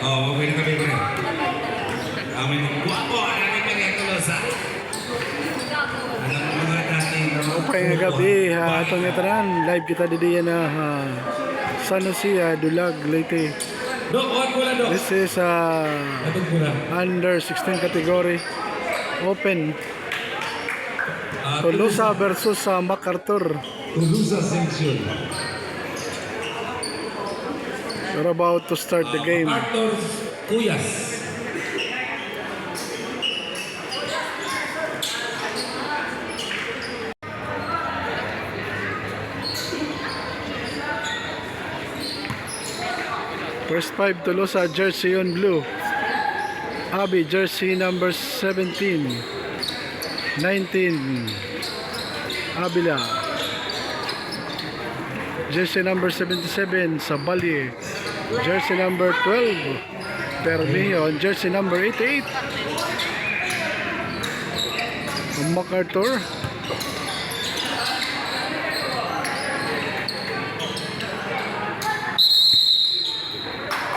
Oh, pwede kami ko rin. Kami ng guwapo, namin kami ang tulosa. Alam mo mga dating Upay nga gabi, atong netanan, live kita didiyan na San Jose, Dulag, Leyte. Dok, huwag mo lang, Dok. This is Atog mo lang. under 16 category. Open. Tolosa versus MacArthur. Tulusa Section. We're about to start the game. MacArthur Cuyas. First 5 Tolosa, jersey on blue. Abi, jersey number 17. 19. Abila. Jersey number 77, Sabali. Jersey number 12, Permio. Jersey number 88, MacArthur.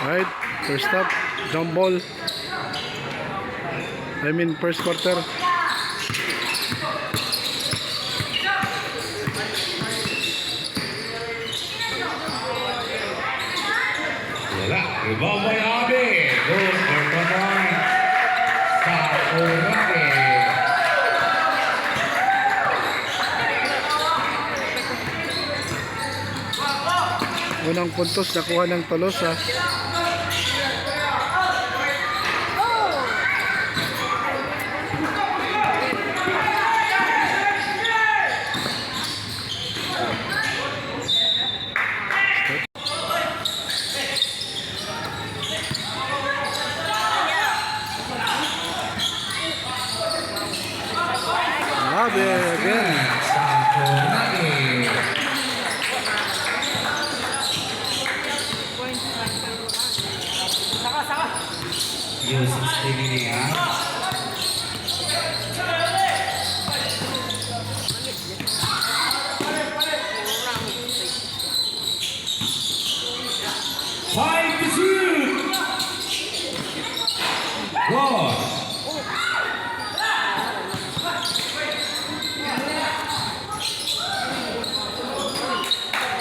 Right, first up, jump ball. I mean first quarter. Wala. Rebound by Abi. Good for the point. Sa Orate. Unang puntos nakuha ng Tolosa. Abi again. Sa Orate. Yung 16 niya. Five to shoot. Good.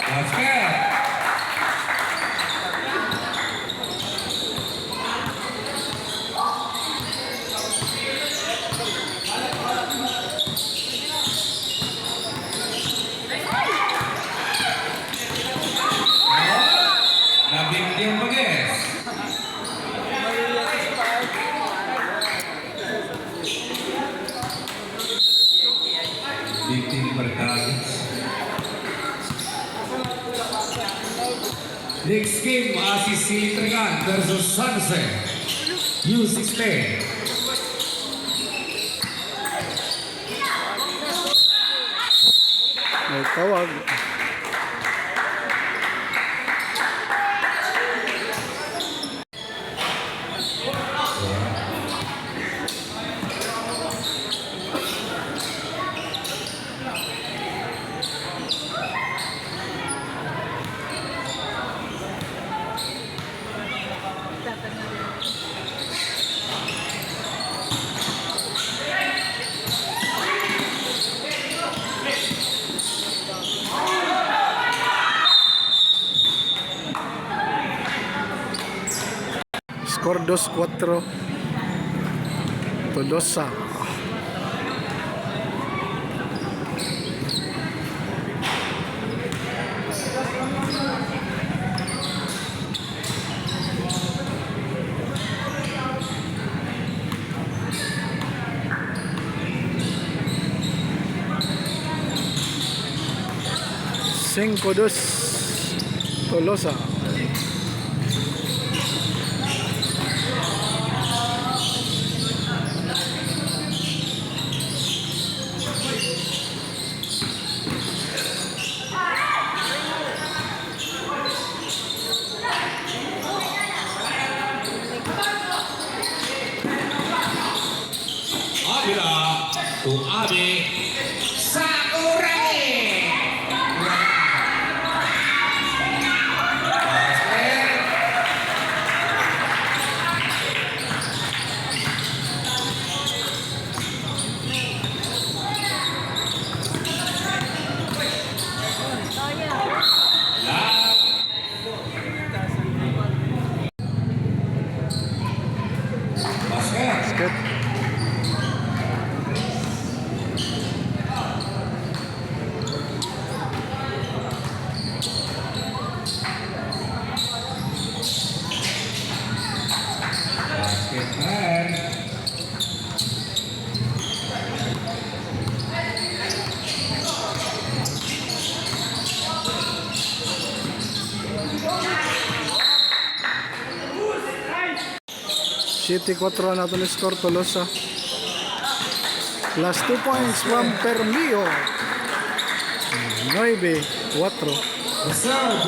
That's good. Nabigyan pa guys. Victim per targets. Next game, ACC Trigan versus San Jose. U16. May tawag. Score 2-4 Tolosa. Cinco dos Tolosa. Abila to Abi Sakuragi. 7-4 na ito ni score Tolosa. Plus 2 points from Permio. 9-4. The serve.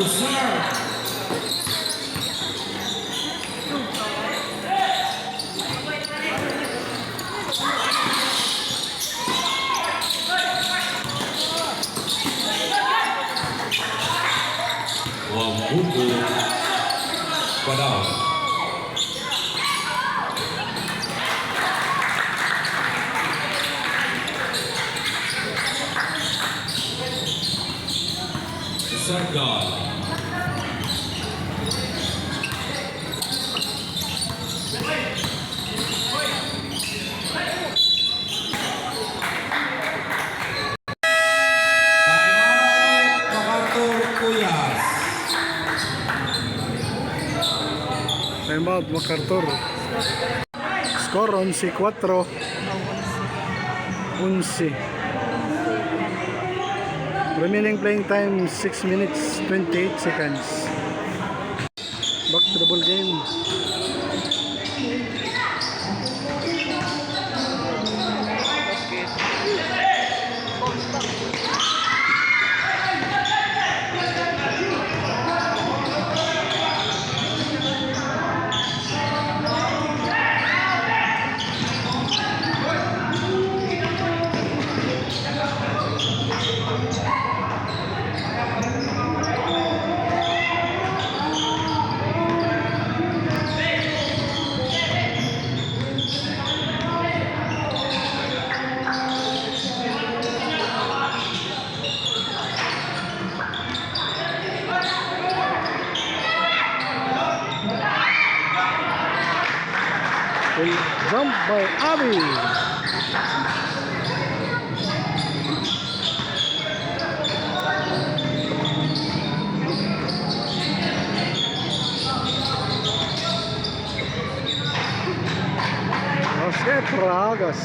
Wambuku Padao. Sargon. Timeout MacArthur. Score 11-4. 11. Remaining playing time 6 minutes 28 seconds. Back to the ball game. Jump by Abby. José Pragas.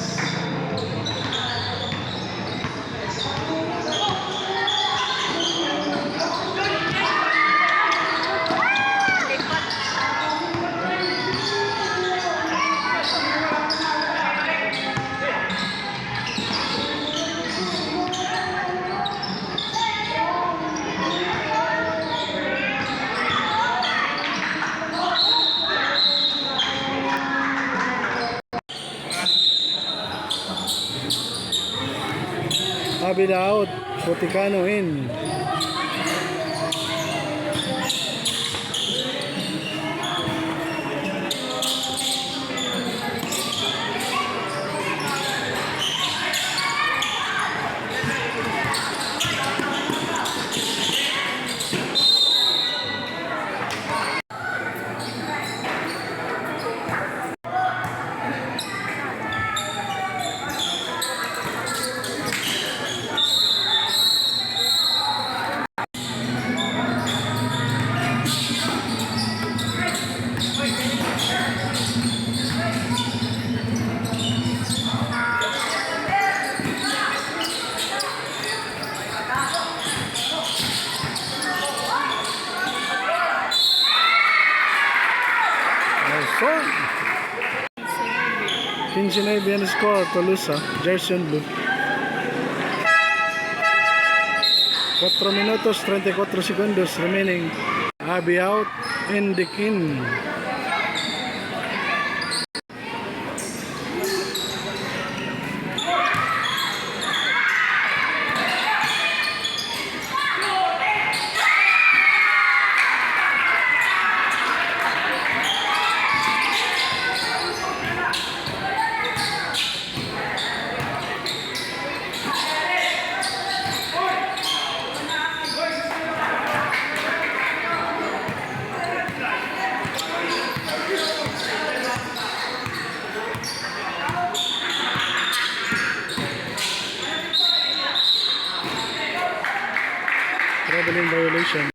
Abby out, Poticano in. Score 15-9 ang score Tolosa, jersey in blue. 4 minutos 34 segundos remaining. Abby out and Dikin. Traveling violation.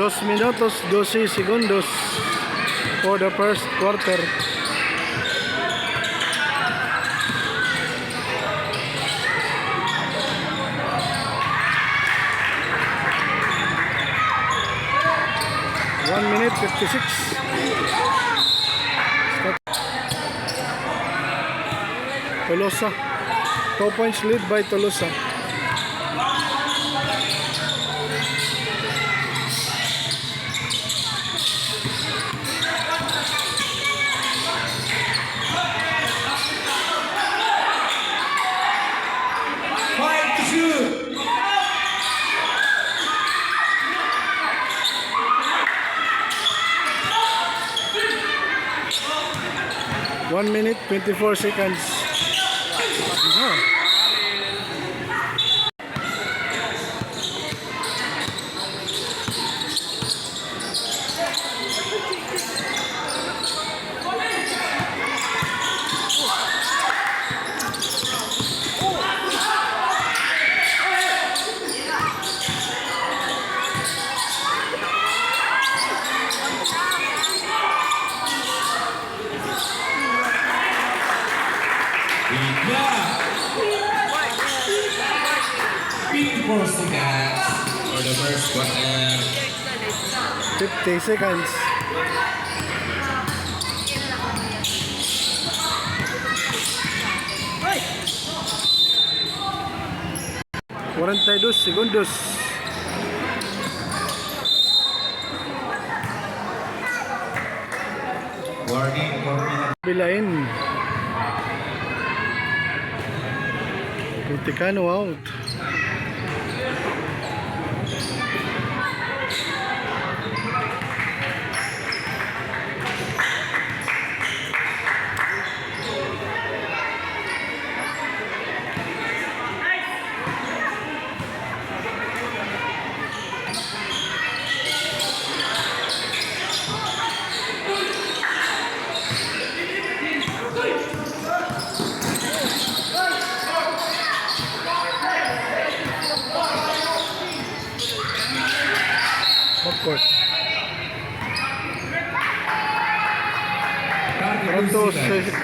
2 minutos 12 segundos for the first quarter. One minute 56. Tolosa. 2 points lead by Tolosa. Five to shoot. 1 minute 24 seconds. Ah. 54 seconds for the first quarter. 50 seconds. Cuarenta y dos segundos. Warning for minute. Bilain. Puticano out. Backcourt.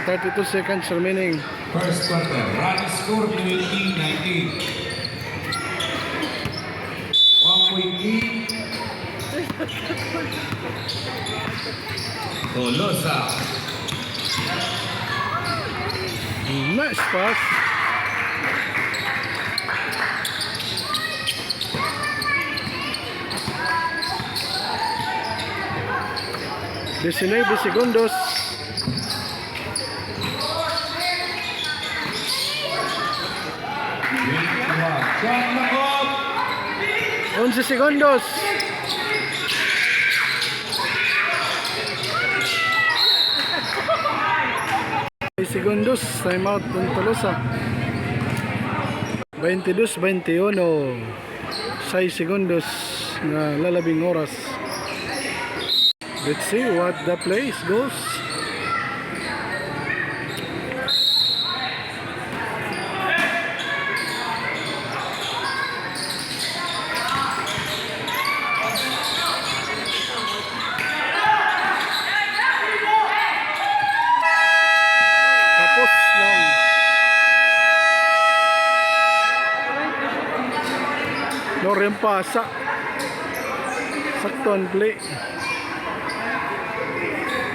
32 seconds remaining. First quarter. Run score between 19. 1 point lead. Tolosa. Nice pass. Diecinueve segundos. 11 segundos. 6 segundos. Time out ng Tolosa. 22-21. 6 segundos na lalabing oras. Let's see what the place goes. Tapos lang. No rempasa. Sakto ang play.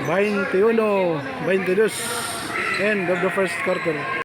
21-22. End of the first quarter.